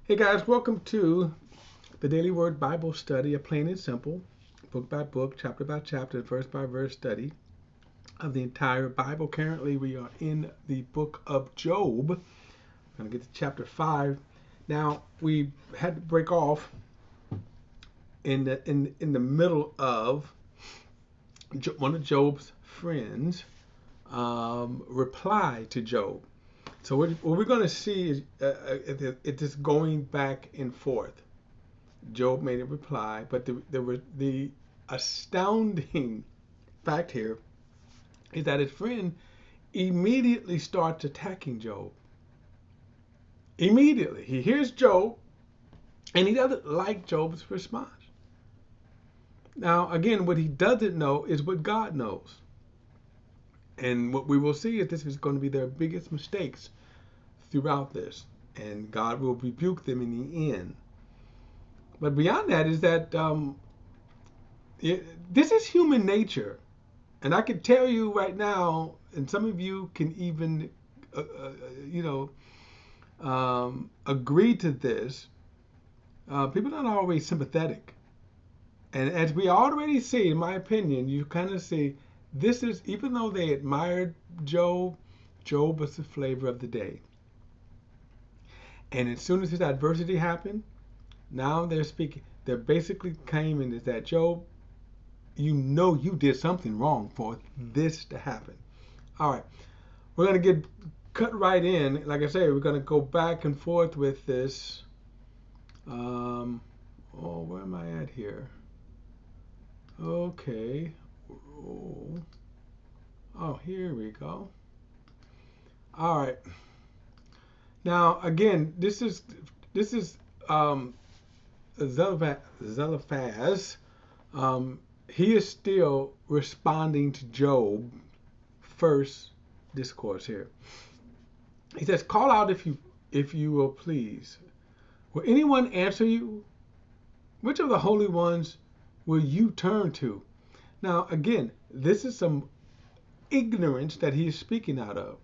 Hey guys, welcome to the Daily Word Bible Study, a plain and simple, book by book, chapter by chapter, verse by verse study of the entire Bible. Currently, we are in the book of Job. I'm going to get to chapter 5. Now, we had to break off in the middle of one of Job's friends' reply to Job. So what we're going to see is it is going back and forth. Job made a reply, but the astounding fact here is that his friend immediately starts attacking Job. Immediately. He hears Job, and he doesn't like Job's response. Now, again, what he doesn't know is what God knows. And what we will see is this is going to be their biggest mistakes throughout this. And God will rebuke them in the end. But beyond that is that this is human nature. And I can tell you right now, and some of you can even, agree to this, people are not always sympathetic. And as we already see, in my opinion, you kind of see this is, even though they admired Job, Job was the flavor of the day. And as soon as this adversity happened, now they're speaking, they're basically claiming is that Job, you know you did something wrong for this to happen. All right, we're going to get cut right in. Like I say, we're going to go back and forth with this. Where am I at here? Okay. Oh, here we go. All right. Now, again, this is Eliphaz. He is still responding to Job first discourse here. He says, "Call out if you will please. Will anyone answer you? Which of the holy ones will you turn to?" Now, again, this is some ignorance that he is speaking out of.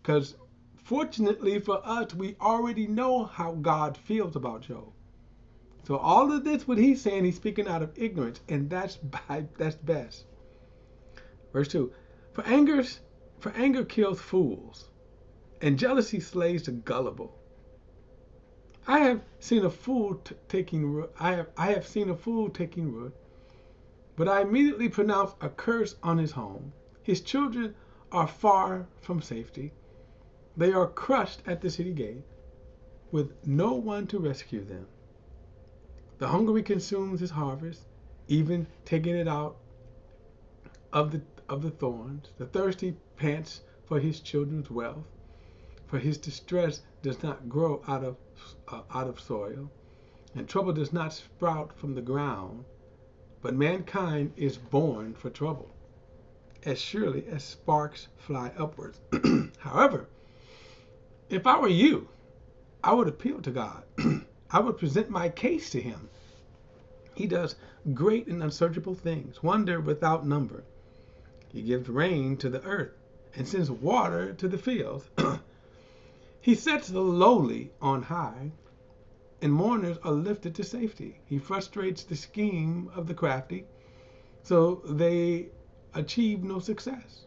Because fortunately for us, we already know how God feels about Job. So all of this, what he's saying, he's speaking out of ignorance, and that's best. Verse 2, For anger kills fools, and jealousy slays the gullible. I have seen a fool taking root. I have seen a fool taking root, but I immediately pronounce a curse on his home. His children are far from safety. They are crushed at the city gate, with no one to rescue them. The hungry consumes his harvest, even taking it out of the thorns. The thirsty pants for his children's wealth, for his distress does not grow out of soil, and trouble does not sprout from the ground. But mankind is born for trouble, as surely as sparks fly upwards. However, if I were you, I would appeal to God. I would present my case to him. He does great and unsearchable things, wonder without number. He gives rain to the earth and sends water to the fields. He sets the lowly on high, and mourners are lifted to safety. He frustrates the scheme of the crafty, so they achieve no success.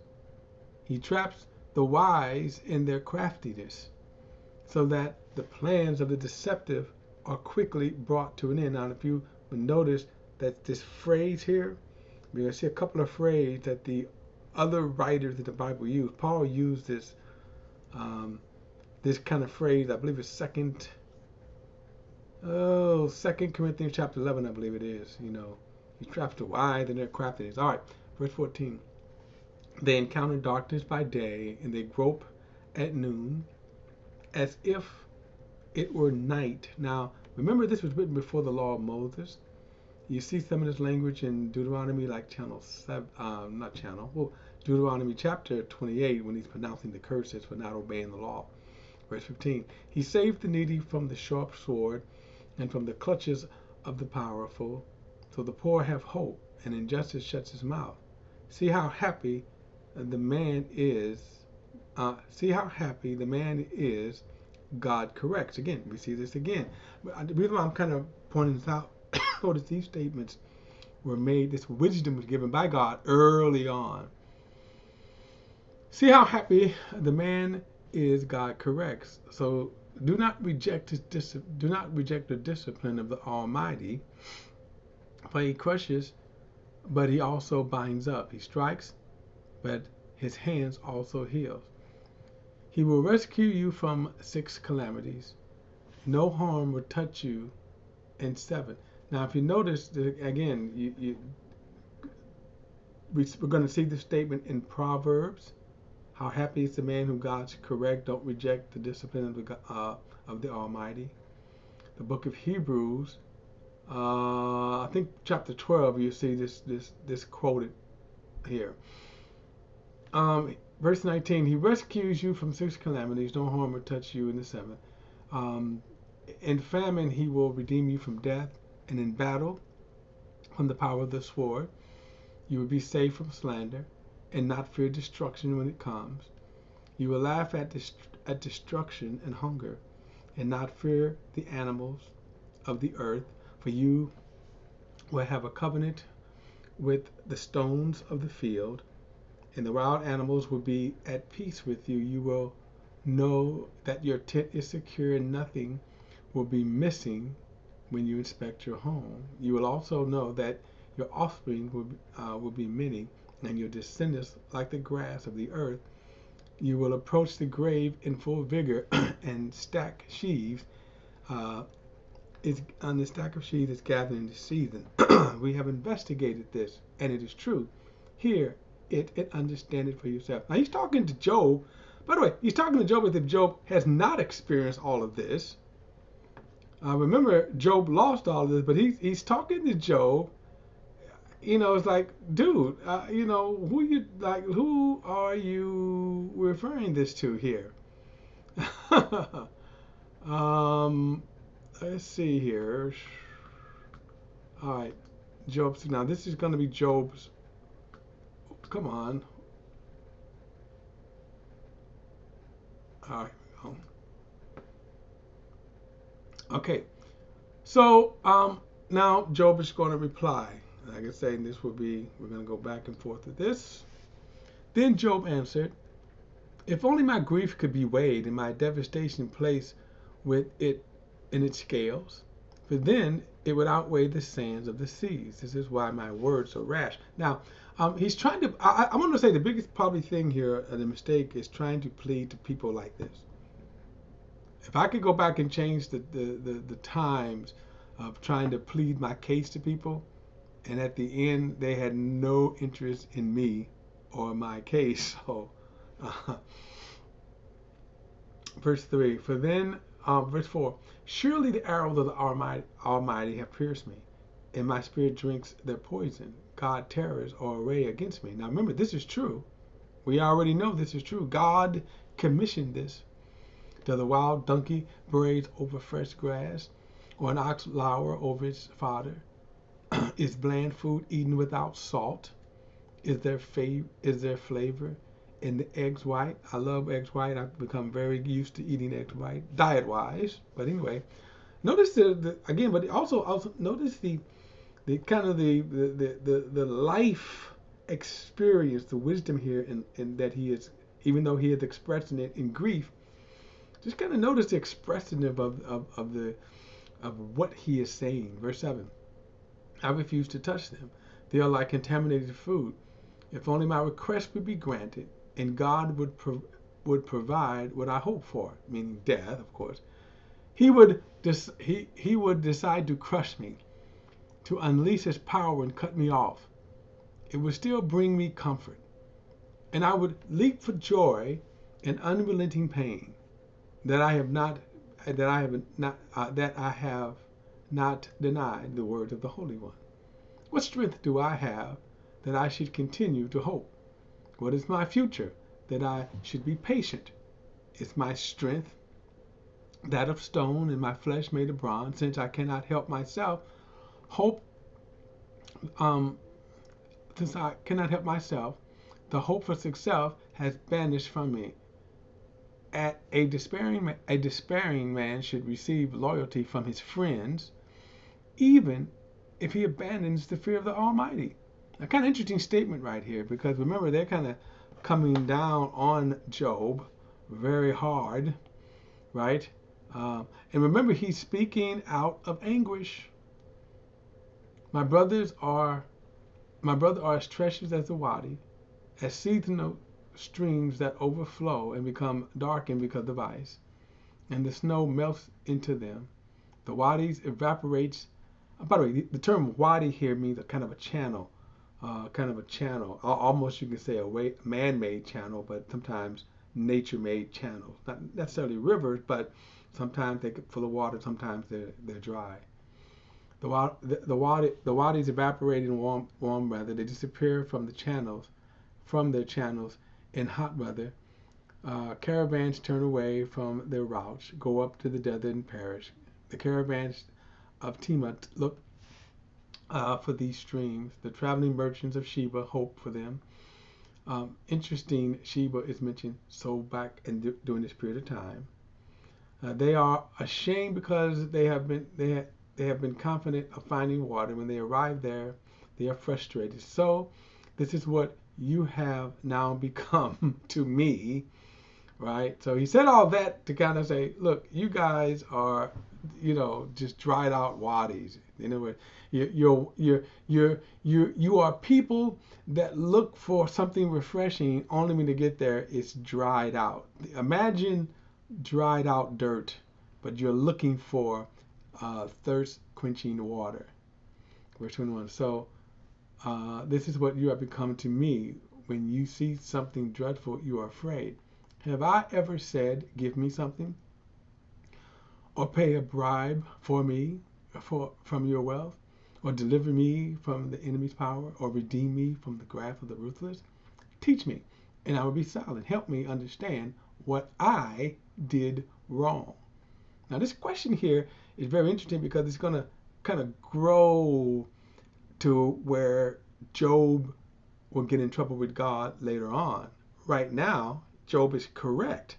He traps the wise in their craftiness, so that the plans of the deceptive are quickly brought to an end. Now, if you would notice that this phrase here, we're going to see a couple of phrases that the other writers of the Bible use. Paul used this kind of phrase, I believe it's Second Corinthians chapter 11, I believe it is. He traps the wise in their craftiness. All right, verse 14. They encounter darkness by day, and they grope at noon, as if it were night. Now, remember, this was written before the law of Moses. You see some of this language in Deuteronomy, like Deuteronomy chapter 28, when he's pronouncing the curses for not obeying the law. Verse 15, he saved the needy from the sharp sword and from the clutches of the powerful, so the poor have hope, and injustice shuts his mouth. See how happy the man is God corrects. Again, we see this again. But the reason why I'm kind of pointing this out, notice these statements were made, this wisdom was given by God early on. See how happy the man is, God corrects. So do not reject do not reject the discipline of the Almighty, for he crushes, but he also binds up. He strikes, but his hands also heals. He will rescue you from 6 calamities. No harm will touch you in 7. Now, if you notice, again, we're going to see this statement in Proverbs. How happy is the man whom God's correct. Don't reject the discipline of the Almighty. The book of Hebrews, I think chapter 12, you see this quoted here. Verse 19, he rescues you from 6 calamities. No harm will touch you in the 7th. In famine, he will redeem you from death, and in battle, from the power of the sword. You will be safe from slander, and not fear destruction when it comes. You will laugh at destruction and hunger, and not fear the animals of the earth, for you will have a covenant with the stones of the field, and the wild animals will be at peace with you. You will know that your tent is secure and nothing will be missing when you inspect your home. You will also know that your offspring will be many, and your descendants like the grass of the earth. You will approach the grave in full vigor and stack sheaves. Is on the stack of sheaves is gathering the season. We have investigated this, and it is true. Hear it and understand it for yourself. Now he's talking to Job. By the way, he's talking to Job as if Job has not experienced all of this. Remember, Job lost all of this, but he's talking to Job. It's like, dude, who are you referring this to here? Let's see here. All right, Job. Now this is going to be Job's. Come on. All right. Okay. So now Job is going to reply. Like I say, we're going to go back and forth with this. Then Job answered, if only my grief could be weighed and my devastation placed with it in its scales, for then it would outweigh the sands of the seas. This is why my words are rash. Now, he's trying to, I want to say the biggest probably thing here, the mistake, is trying to plead to people like this. If I could go back and change the times of trying to plead my case to people, and at the end they had no interest in me or my case. So, verse 3, verse 4, surely the arrows of the Almighty have pierced me, and my spirit drinks their poison. God terrors are array against me. Now remember, this is true. We already know this is true. God commissioned this. Does a wild donkey braids over fresh grass, or an ox lour over its fodder? Is bland food eaten without salt? Is there flavor in the eggs white? I love eggs white. I've become very used to eating eggs white, diet-wise. But anyway, notice again. But also notice the kind of the life experience, the wisdom here, in that he is, even though he is expressing it in grief. Just kind of notice the expressive of what he is saying. Verse 7. I refuse to touch them. They are like contaminated food. If only my request would be granted, and God would provide what I hope for, meaning death, of course. He would decide to crush me, to unleash his power and cut me off. It would still bring me comfort, and I would leap for joy and unrelenting pain that I have not denied the word of the Holy One. What strength do I have that I should continue to hope? What is my future that I should be patient? Is my strength that of stone and my flesh made of bronze? Since I cannot help myself, the hope for success has banished from me. at a despairing man should receive loyalty from his friends, even if he abandons the fear of the Almighty. A kind of interesting statement right here, because remember, they're kind of coming down on Job very hard, right? And remember, he's speaking out of anguish. My brothers are my brother are as treacherous as the wadi, as seasonal streams that overflow and become darkened because of ice, and the snow melts into them. The wadis evaporates. By the way, the term wadi here means a kind of a channel, almost you can say a man-made channel, but sometimes nature-made channels. Not necessarily rivers, but sometimes they're full of water, sometimes they're dry. The wadis evaporate in warm weather. They disappear from their channels in hot weather. Caravans turn away from their routes, go up to the desert and perish. The caravans of Tiamat look for these streams. The traveling merchants of Sheba hope for them. Interesting, Sheba is mentioned so back during this period of time. They are ashamed because they have been confident of finding water. When they arrive there, they are frustrated. So, this is what you have now become to me, right? So he said all that to kind of say, look, you guys are, just dried out wadis. You are people that look for something refreshing, only when they get there, it's dried out. Imagine dried out dirt, but you're looking for thirst quenching water. Verse 21. So this is what you have become to me. When you see something dreadful, you are afraid. Have I ever said, give me something? Or pay a bribe for me from your wealth? Or deliver me from the enemy's power? Or redeem me from the wrath of the ruthless? Teach me, and I will be silent. Help me understand what I did wrong. Now, this question here is very interesting because it's going to kind of grow to where Job will get in trouble with God later on. Right now, Job is correct.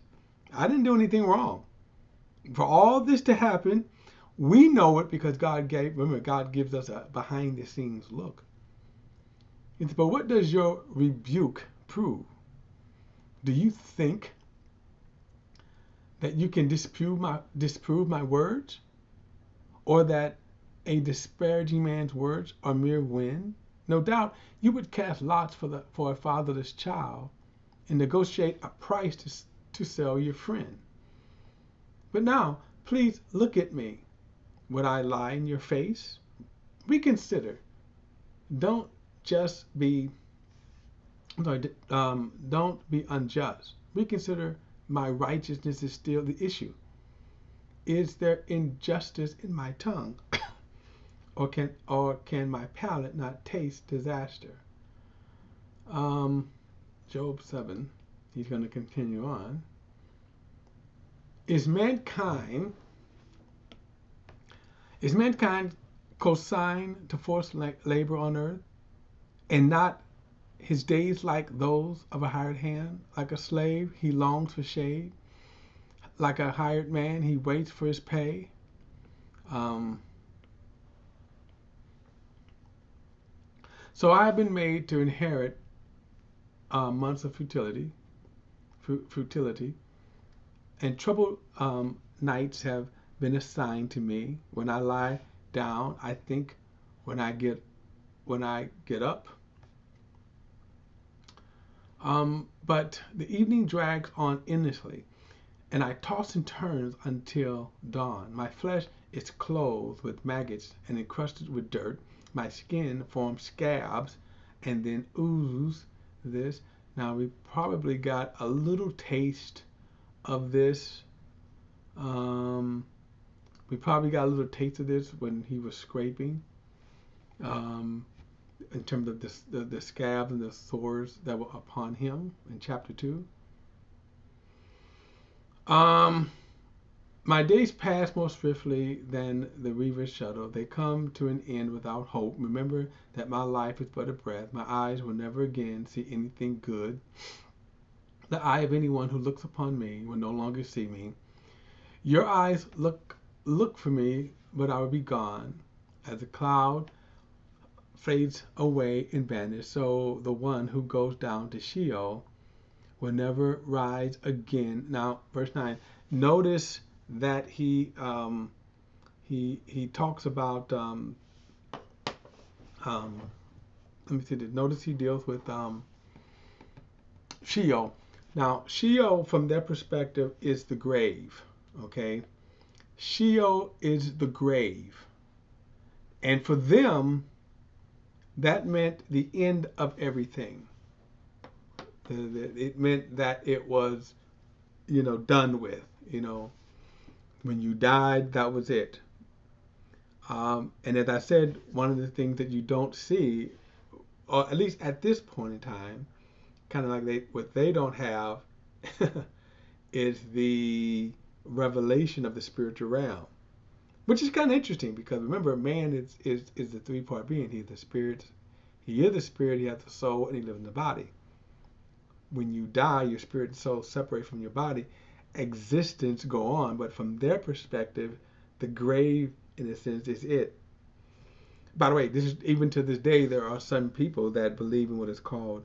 I didn't do anything wrong. For all this to happen, we know it because God gives us a behind the scenes look. But what does your rebuke prove? Do you think that you can disprove my words, or that a disparaging man's words are mere wind? No doubt you would cast lots for a fatherless child and negotiate a price to sell your friend. But now, please look at me. Would I lie in your face? Reconsider. Don't be unjust. Reconsider. My righteousness is still the issue. Is there injustice in my tongue? or can my palate not taste disaster? Job 7, he's going to continue on. Is mankind consigned to forced labor on earth, and not his days like those of a hired hand? Like a slave, he longs for shade. Like a hired man, he waits for his pay. So I have been made to inherit months of futility, and troubled nights have been assigned to me. When I lie down, I think. When I get up. But the evening drags on endlessly, and I toss and turn until dawn. My flesh is clothed with maggots and encrusted with dirt. My skin forms scabs and then ooze this. Now, we probably got a little taste of this. We probably got a little taste of this when he was scraping. In terms of the scabs and the sores that were upon him in chapter 2. My days pass more swiftly than the weaver's shuttle. They come to an end without hope. Remember that my life is but a breath. My eyes will never again see anything good. The eye of anyone who looks upon me will no longer see me. Your eyes look for me, but I will be gone. As a cloud fades away and vanishes, so the one who goes down to Sheol will never rise again. Now, verse 9. Notice that he talks about um, let me see this. Notice he deals with Sheol. Now, Sheol, from their perspective, is the grave. Okay, Sheol is the grave, and for them, that meant the end of everything. It meant that it was, done with. When you died, that was it. And as I said, one of the things that you don't see, or at least at this point in time, kind of like what they don't have, is the revelation of the spiritual realm, which is kind of interesting because remember, man is the three-part being. He's the spirit, he is the spirit, he has the soul, and he lives in the body. When you die, your spirit and soul separate from your body. Existence go on, but from their perspective, the grave, in a sense, is it. By the way, this is even to this day, there are some people that believe in what is called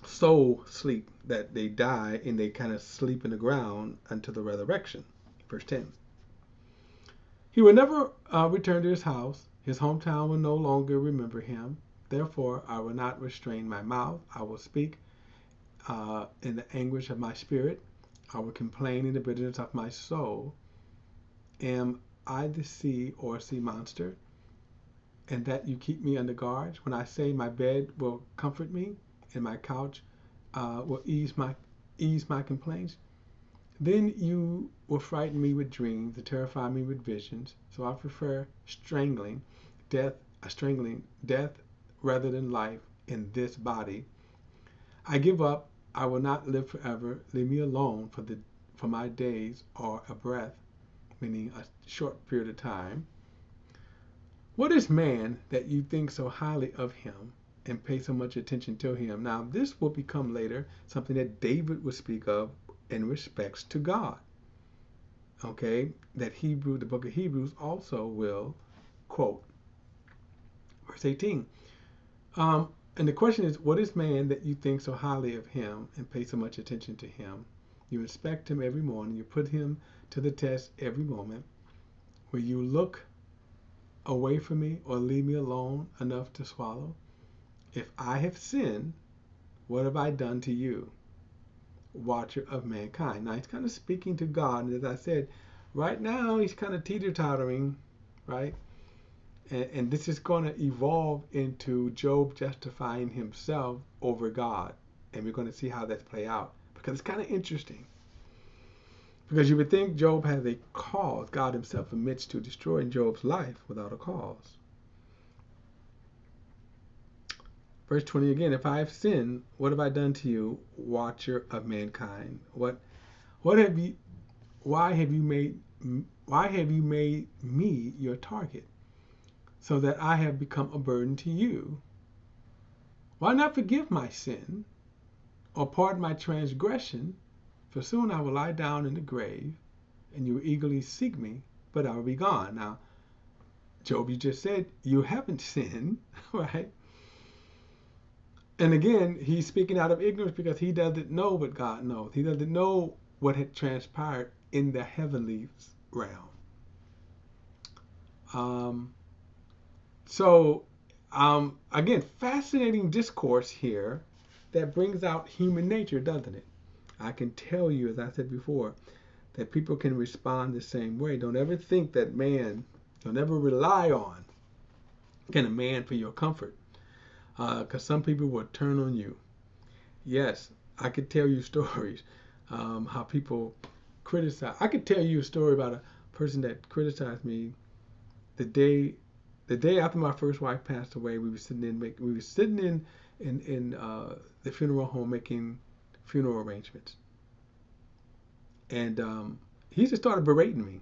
soul sleep, that they die and they kind of sleep in the ground until the resurrection. Verse 10. He will never return to his house. His hometown will no longer remember him. Therefore, I will not restrain my mouth. I will speak in the anguish of my spirit. I will complain in the bitterness of my soul. Am I the sea or sea monster, and that you keep me under guard? When I say my bed will comfort me, and my couch will ease my complaints, then you will frighten me with dreams and terrify me with visions. So I prefer strangling death rather than life in this body. I give up. I will not live forever. Leave me alone, for my days are a breath, meaning a short period of time. What is man that you think so highly of him and pay so much attention to him? Now, this will become later something that David would speak of in respects to God. Okay, that the book of Hebrews also will quote. Verse 18. And the question is, what is man that you think so highly of him and pay so much attention to him? You inspect him every morning. You put him to the test every moment. Will you look away from me or leave me alone enough to swallow? If I have sinned, what have I done to you, watcher of mankind? Now, he's kind of speaking to God. And as I said, right now, he's kind of teeter-tottering, right? And this is going to evolve into Job justifying himself over God. And we're going to see how that's play out. Because it's kind of interesting. Because you would think Job has a cause. God himself admits to destroying Job's life without a cause. Verse 20 again, if I have sinned, what have I done to you, watcher of mankind? Why have you made me your target, so that I have become a burden to you? Why not forgive my sin, or pardon my transgression? For soon I will lie down in the grave, and you will eagerly seek me, but I will be gone. Now, Job, you just said you haven't sinned, right? And again, he's speaking out of ignorance because he doesn't know what God knows. He doesn't know what had transpired in the heavenly realm. Again, fascinating discourse here that brings out human nature, doesn't it? I can tell you, as I said before, that people can respond the same way. Don't ever think that don't ever rely on a man for your comfort. Because some people will turn on you. Yes, I could tell you stories how people criticize. I could tell you a story about a person that criticized me the day after my first wife passed away. We were sitting in the funeral home making funeral arrangements, and he just started berating me.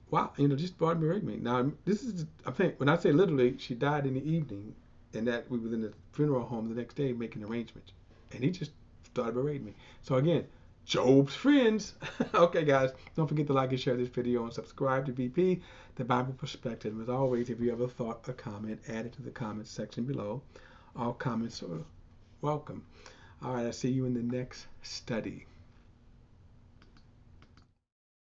Wow, just started berating me. Now, this is, I think, when I say literally, she died in the evening, and that we was in the funeral home the next day making arrangements, and he just started berating me. So again, Job's friends. Okay, guys, don't forget to like and share this video and subscribe to BP, the Bible Perspective. And as always, if you have a thought or comment, add it to the comments section below. All comments are welcome. All right, I'll see you in the next study.